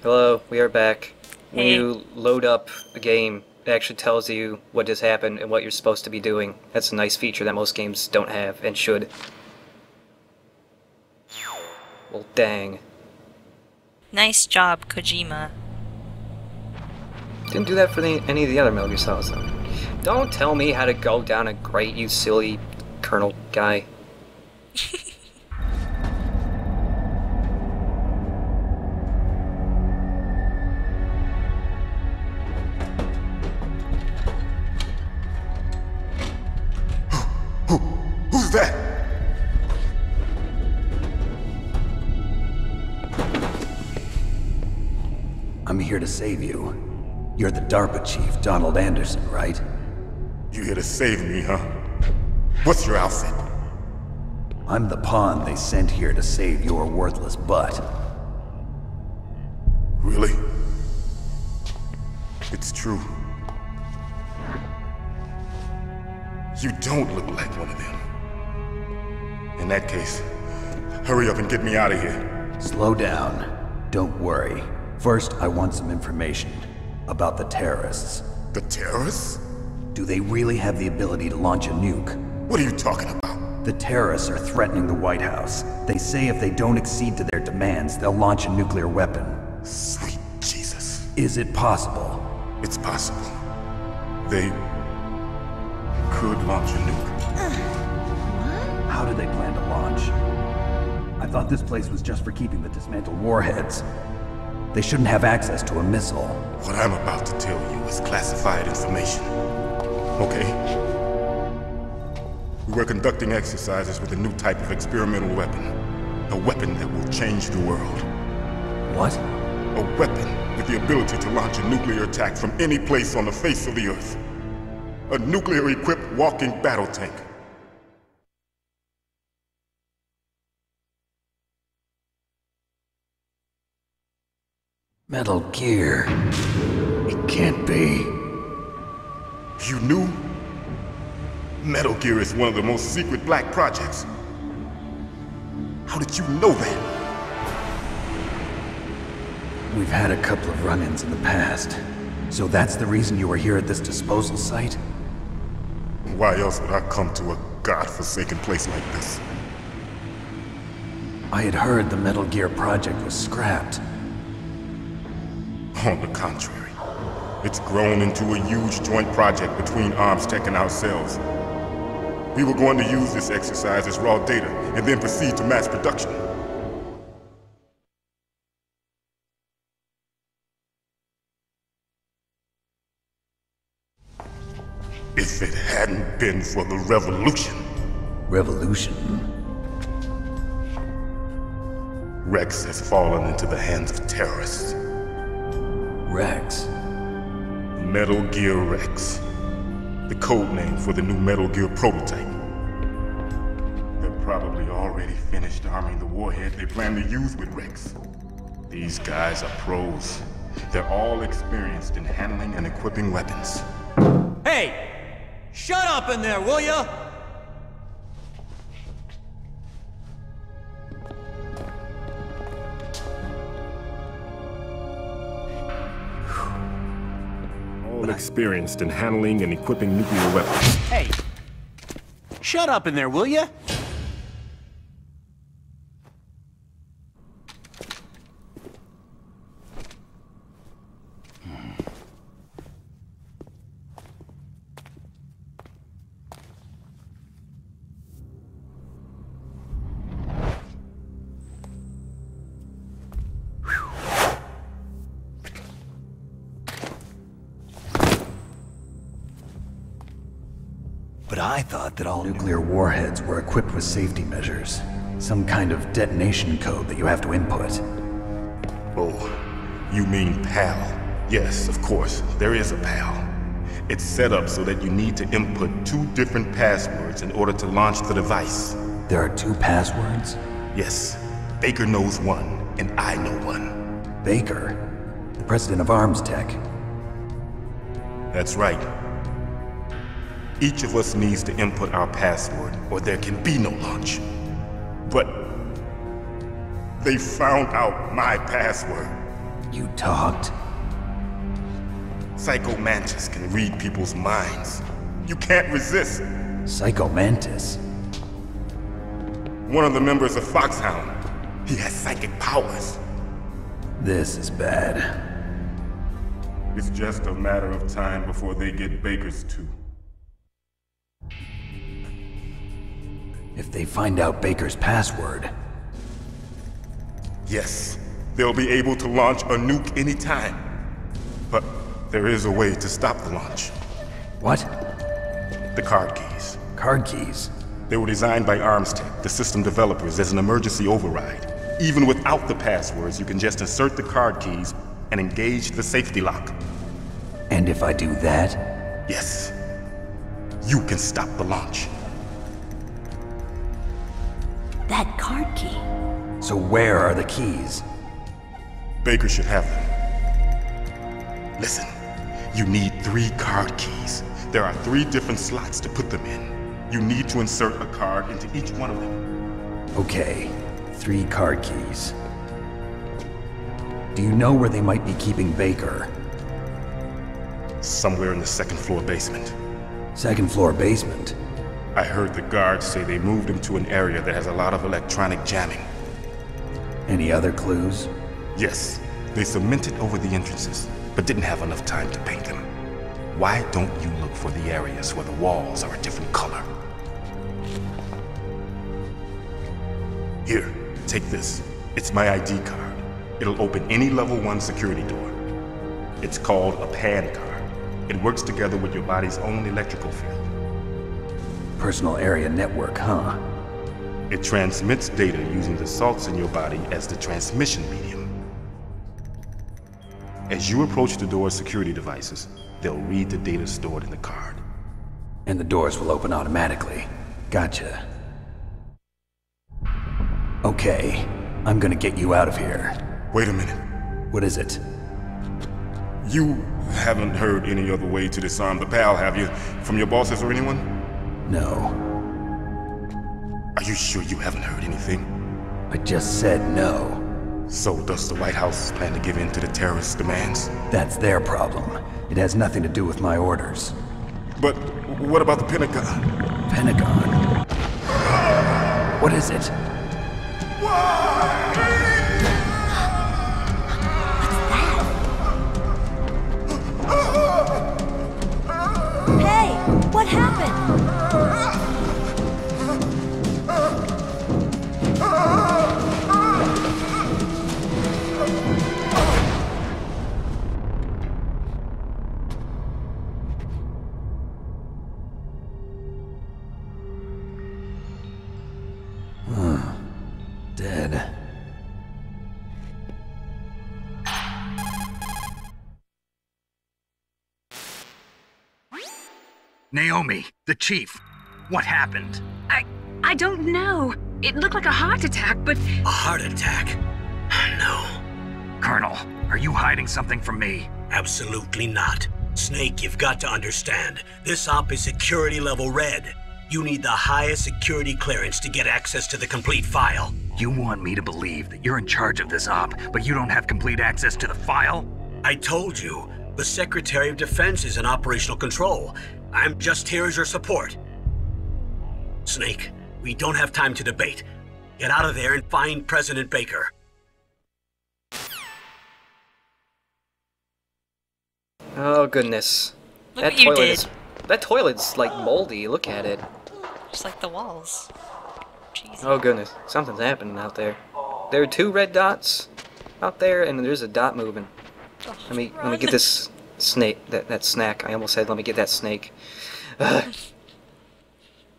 Hello, we are back. When Hey. you load up a game, it actually tells you what just happened and what you're supposed to be doing. That's a nice feature that most games don't have and should. Well, dang. Nice job, Kojima. Didn't do that for any of the other Metal Gear Solids, though. Don't tell me how to go down a grate, you silly Colonel guy. Who's that? I'm here to save you. You're the DARPA chief, Donald Anderson, right? You here to save me, huh? What's your outfit? I'm the pawn they sent here to save your worthless butt. Really? It's true. You don't look like one of them. In that case, hurry up and get me out of here. Slow down. Don't worry. First, I want some information about the terrorists. The terrorists? Do they really have the ability to launch a nuke? What are you talking about? The terrorists are threatening the White House. They say if they don't accede to their demands, they'll launch a nuclear weapon. Sweet Jesus. Is it possible? It's possible. They could launch a nuke. How do they plan to launch? I thought this place was just for keeping the dismantled warheads. They shouldn't have access to a missile. What I'm about to tell you is classified information. Okay? We were conducting exercises with a new type of experimental weapon. A weapon that will change the world. What? A weapon with the ability to launch a nuclear attack from any place on the face of the Earth. A nuclear-equipped walking battle tank. Metal Gear. It can't be. You knew? Metal Gear is one of the most secret black projects. How did you know that? We've had a couple of run-ins in the past. So that's the reason you were here at this disposal site? Why else would I come to a godforsaken place like this? I had heard the Metal Gear project was scrapped. On the contrary, it's grown into a huge joint project between Arms Tech and ourselves. We were going to use this exercise as raw data and then proceed to mass production. If it hadn't been for the revolution. Revolution? Rex has fallen into the hands of terrorists. Rex? Metal Gear Rex. The code name for the new Metal Gear prototype. They're probably already finished arming the warhead they plan to use with Rex. These guys are pros. They're all experienced in handling and equipping weapons. Hey! Shut up in there, will ya? All experienced in handling and equipping nuclear weapons. Hey! Shut up in there, will ya? But I thought that all nuclear warheads were equipped with safety measures. Some kind of detonation code that you have to input. Oh, you mean PAL? Yes, of course, there is a PAL. It's set up so that you need to input 2 different passwords in order to launch the device. There are 2 passwords? Yes, Baker knows one, and I know one. Baker? The president of Arms Tech. That's right. Each of us needs to input our password, or there can be no launch. But they found out my password. You talked? Psycho Mantis can read people's minds. You can't resist. Psycho Mantis? One of the members of Foxhound. He has psychic powers. This is bad. It's just a matter of time before they get Baker's too. If they find out Baker's password... Yes, they'll be able to launch a nuke anytime. But there is a way to stop the launch. What? The card keys. Card keys? They were designed by ArmsTech, the system developers, as an emergency override. Even without the passwords, you can just insert the card keys and engage the safety lock. And if I do that? Yes. You can stop the launch. That card key. So where are the keys? Baker should have them. Listen, you need 3 card keys. There are 3 different slots to put them in. You need to insert a card into each one of them. Okay, 3 card keys. Do you know where they might be keeping Baker? Somewhere in the 2nd floor basement. 2nd floor basement? I heard the guards say they moved him to an area that has a lot of electronic jamming. Any other clues? Yes, they cemented over the entrances, but didn't have enough time to paint them. Why don't you look for the areas where the walls are a different color? Here, take this. It's my ID card. It'll open any level 1 security door. It's called a PAN card. It works together with your body's own electrical field. Personal area network, huh? It transmits data using the salts in your body as the transmission medium. As you approach the door's security devices, they'll read the data stored in the card. And the doors will open automatically. Gotcha. Okay, I'm gonna get you out of here. Wait a minute. What is it? You haven't heard any other way to disarm the PAL, have you? From your bosses or anyone? No. Are you sure you haven't heard anything? I just said no. So does the White House plan to give in to the terrorists' demands? That's their problem. It has nothing to do with my orders. But what about the Pentagon? Pentagon? What is it? Hey, what happened? Dead. Naomi, the chief. What happened? I don't know. It looked like a heart attack, but... A heart attack? No. Colonel, are you hiding something from me? Absolutely not. Snake, you've got to understand. This op is security level red. You need the highest security clearance to get access to the complete file. You want me to believe that you're in charge of this op, but you don't have complete access to the file? I told you, the Secretary of Defense is in operational control. I'm just here as your support. Snake, we don't have time to debate. Get out of there and find President Baker. Oh goodness. Look what you did. That toilet's like moldy, look at it. Just like the walls. Jeez. Oh goodness, something's happening out there. There are 2 red dots out there, and there's a dot moving. Oh, Let me get this snake, that snack. I almost said let me get that snake. Ugh.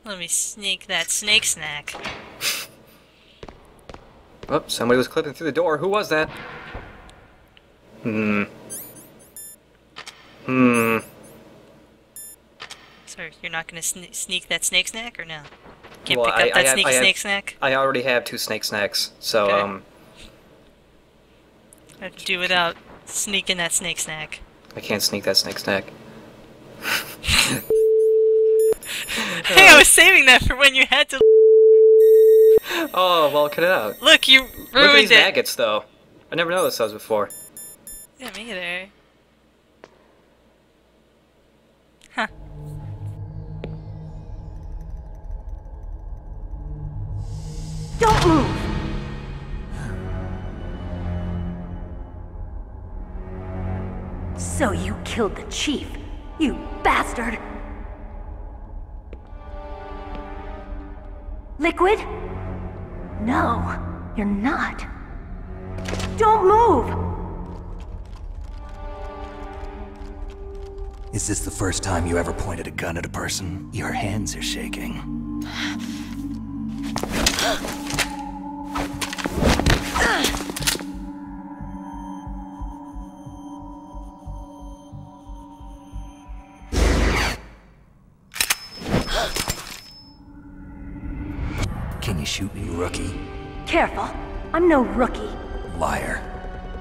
Let me sneak that snake snack. Oh, somebody was clipping through the door. Who was that? So you're not gonna sneak that snake snack, or no? Can't Well, pick up that I snake snack? I already have 2 snake snacks, so Okay. I have to do without sneaking that snake snack. I can't sneak that snake snack. Hey, I was saving that for when you had to. Oh, well, cut it out. Look, you Look at ruined these it. maggots, though. I never noticed those before. Yeah, me either. Huh. Don't move! So you killed the chief, you bastard! Liquid? No, you're not. Don't move! Is this the first time you ever pointed a gun at a person? Your hands are shaking. Can you shoot me, rookie? Careful, I'm no rookie. Liar.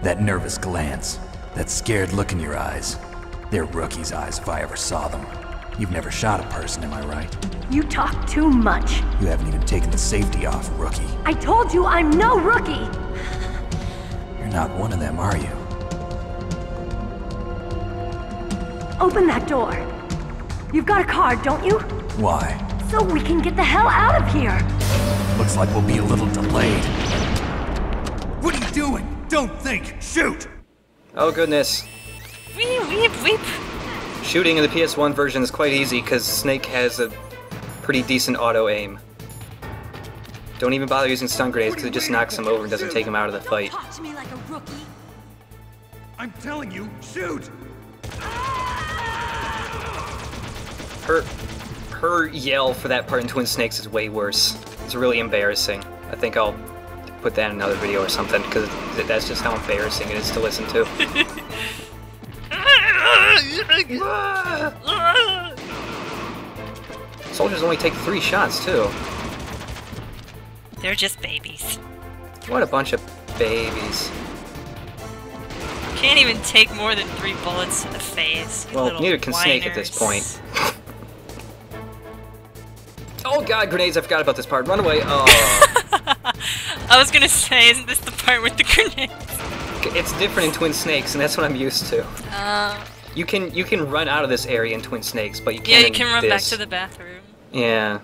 That nervous glance, that scared look in your eyes. They're rookie's eyes if I ever saw them. You've never shot a person, am I right? You talk too much. You haven't even taken the safety off, rookie. I told you I'm no rookie! You're not one of them, are you? Open that door. You've got a card, don't you? Why? So we can get the hell out of here! Looks like we'll be a little delayed. What are you doing? Don't think! Shoot! Oh goodness. Weep, weep, weep. Shooting in the PS1 version is quite easy because Snake has a pretty decent auto-aim. Don't even bother using stun grenades because it just knocks him over and doesn't take him out of the fight. Talk to me like a rookie. I'm telling you, shoot! Her yell for that part in Twin Snakes is way worse. It's really embarrassing. I think I'll put that in another video or something because that's just how embarrassing it is to listen to. Soldiers only take 3 shots too. They're just babies. What a bunch of babies. Can't even take more than 3 bullets a phase. You Well, little neither can Snake at this whiners. point. Oh god, grenades, I forgot about this part. Run away. Oh. I was gonna say, isn't this the part with the grenades? It's different in Twin Snakes, and that's what I'm used to. You can run out of this area in Twin Snakes, but you can't. Yeah, you can run back this. to the bathroom. Yeah.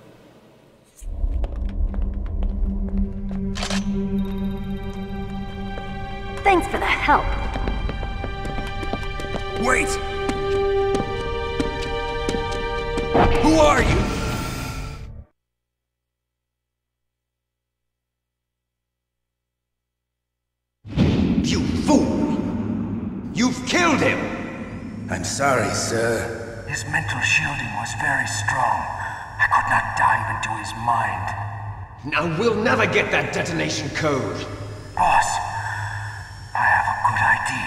Thanks for the help. Wait! Who are you? You fool! You've killed him! I'm sorry, sir. His mental shielding was very strong. I could not dive into his mind. Now we'll never get that detonation code. Boss, I have a good idea.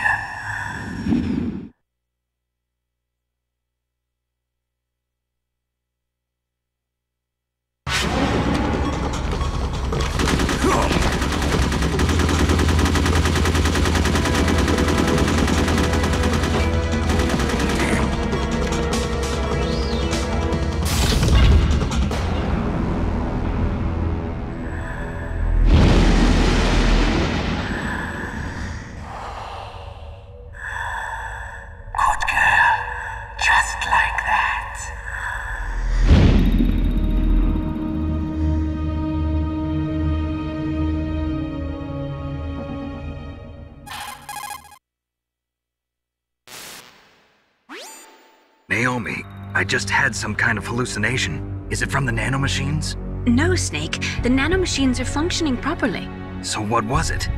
Naomi, I just had some kind of hallucination. Is it from the nanomachines? No, Snake. The nanomachines are functioning properly. So what was it?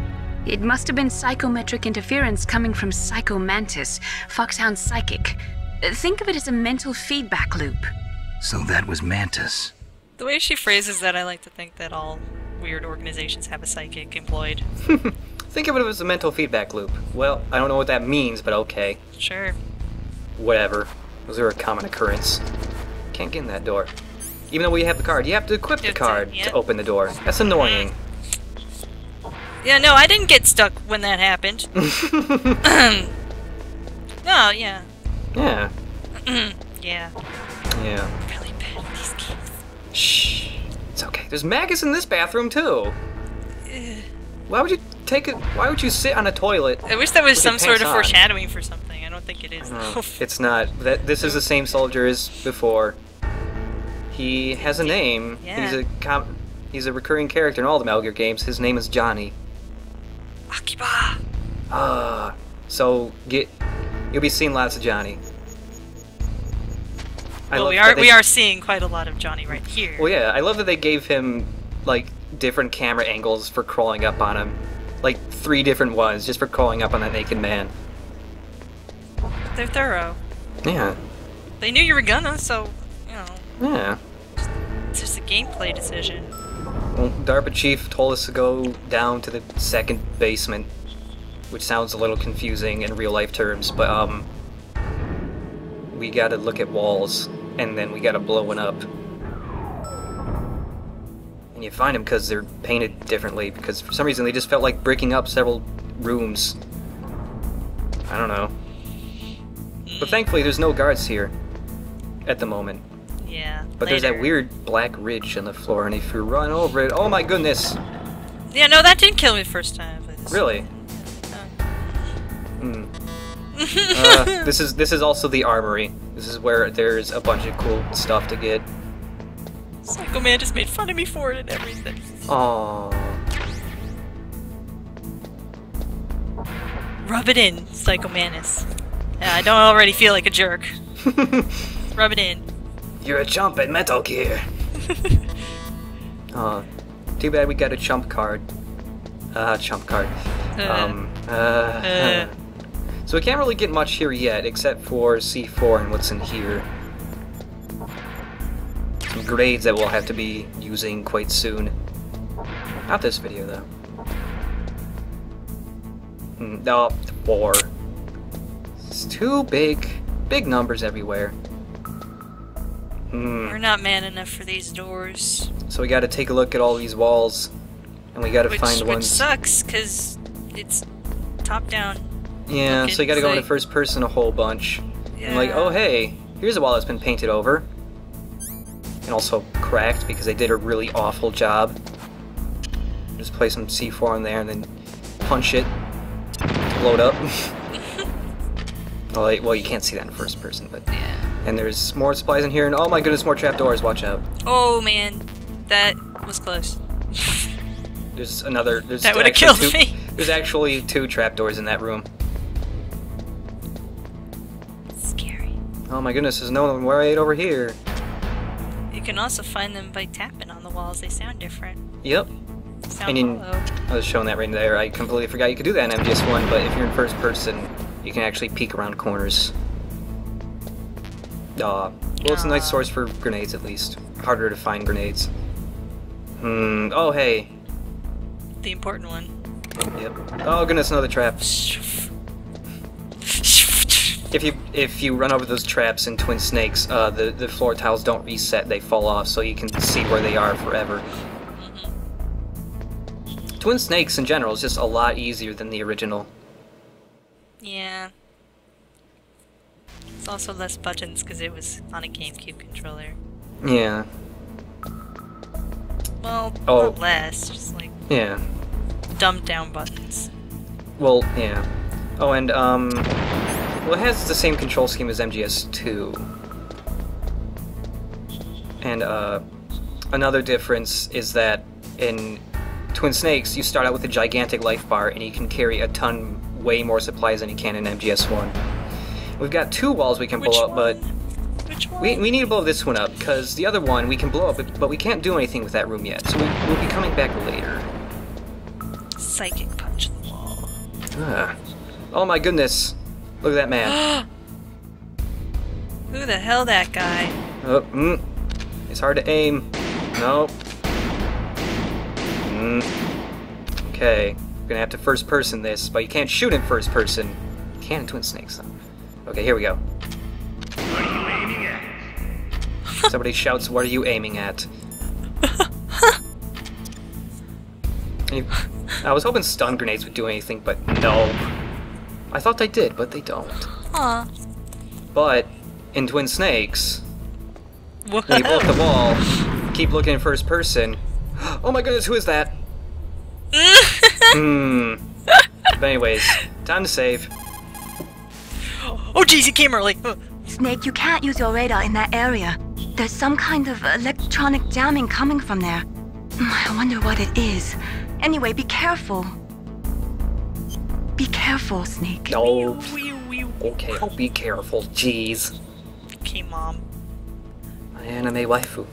It must have been psychometric interference coming from Psycho Mantis, Foxhound's psychic. Think of it as a mental feedback loop. So that was Mantis. The way she phrases that, I like to think that all weird organizations have a psychic employed. Think of it as a mental feedback loop. Well, I don't know what that means, but okay. Sure. Whatever. Those are a common occurrence. Can't get in that door. Even though we have the card, you have to equip the card to open the door. That's annoying. Yeah, no, I didn't get stuck when that happened. No, yeah. Yeah. Yeah. Yeah. Really bad at these games. Shh. It's okay. There's maggots in this bathroom, too. Why would you take it? Why would you sit on a toilet? I wish that was some sort of on? foreshadowing for something. I don't think it is. It's not. This is the same soldier as before. He has a name. Yeah. He's a recurring character in all the Metal Gear games. His name is Johnny. Akiba. So you'll be seeing lots of Johnny. Well, we are seeing quite a lot of Johnny right here. Well, yeah, I love that they gave him like different camera angles for crawling up on him, like 3 different ones just for crawling up on that naked man. They're thorough. Yeah. They knew you were gonna, so you know. Yeah. It's just a gameplay decision. Well, DARPA chief told us to go down to the 2nd basement, which sounds a little confusing in real life terms, but we gotta look at walls, and then we gotta blow one up. And you find them because they're painted differently, because for some reason they just felt like breaking up several rooms. I don't know. But thankfully there's no guards here at the moment. Yeah. But there's that weird black ridge on the floor, and if you run over it, oh my goodness! Yeah, no, that didn't kill me first time. But Really? This is also the armory. This is where there's a bunch of cool stuff to get. Psycho Man just made fun of me for it and everything. Aww. Rub it in, Psycho Manus. Yeah, I don't already feel like a jerk. Rub it in. You're a chump at Metal Gear. Too bad we got a chump card. Chump card. So we can't really get much here yet, except for C4 and what's in here. Some grades that we'll have to be using quite soon. Not this video, though. No, 4. It's too big. Big numbers everywhere. We're not man enough for these doors. So we gotta take a look at all these walls, and we gotta find ones. Which sucks, because it's top-down. Yeah, so you gotta go into first person a whole bunch. Yeah. And like, oh hey, here's a wall that's been painted over. And also cracked, because they did a really awful job. Just place some C4 in there and then punch it to blow it up. Well, you can't see that in first person, but... Yeah. And there's more supplies in here, and oh my goodness, more trapdoors, watch out. Oh man, that was close. There's another... That would have killed me! There's actually 2 trapdoors in that room. Scary. Oh my goodness, there's no one right over here. You can also find them by tapping on the walls, they sound different. Yep. Sound hollow. I was showing that right there. I completely forgot you could do that in MGS1, but if you're in first person, you can actually peek around corners. Well, it's a nice source for grenades, at least. Harder to find grenades. Oh, hey. The important one. Yep. Oh, goodness, another trap. If you run over those traps in Twin Snakes, the floor tiles don't reset, they fall off, so you can see where they are forever. Twin Snakes, in general, is just a lot easier than the original. Yeah. It's also less buttons because it was on a GameCube controller. Yeah. Well, not less, just like... Yeah. Dumbed down buttons. Well, yeah. Oh, and, well, it has the same control scheme as MGS2. And, another difference is that in Twin Snakes, you start out with a gigantic life bar, and you can carry a ton, way more supplies than you can in MGS1. We've got 2 walls we can blow up, but we need to blow this one up, because the other one we can blow up, but we can't do anything with that room yet, so we'll be coming back later. Psychic punch the wall. Oh my goodness. Look at that man. Who the hell that guy? Oh, it's hard to aim. Nope. Okay. We're gonna have to first person this, but you can't shoot in first person. You can in Twin Snakes, though. Okay, here we go. What are you aiming at? Somebody shouts, "What are you aiming at?" I was hoping stun grenades would do anything, but no. I thought they did, but they don't. Aw. But in Twin Snakes, Whoa. when you blow up the wall, keep looking in first person. Oh my goodness, who is that? But anyways, time to save. Oh jeez, he came early. Snake, you can't use your radar in that area. There's some kind of electronic jamming coming from there. I wonder what it is. Anyway, be careful. Be careful, Snake. Oh, okay, I'll be careful. Jeez. Okay, Mom. My anime waifu.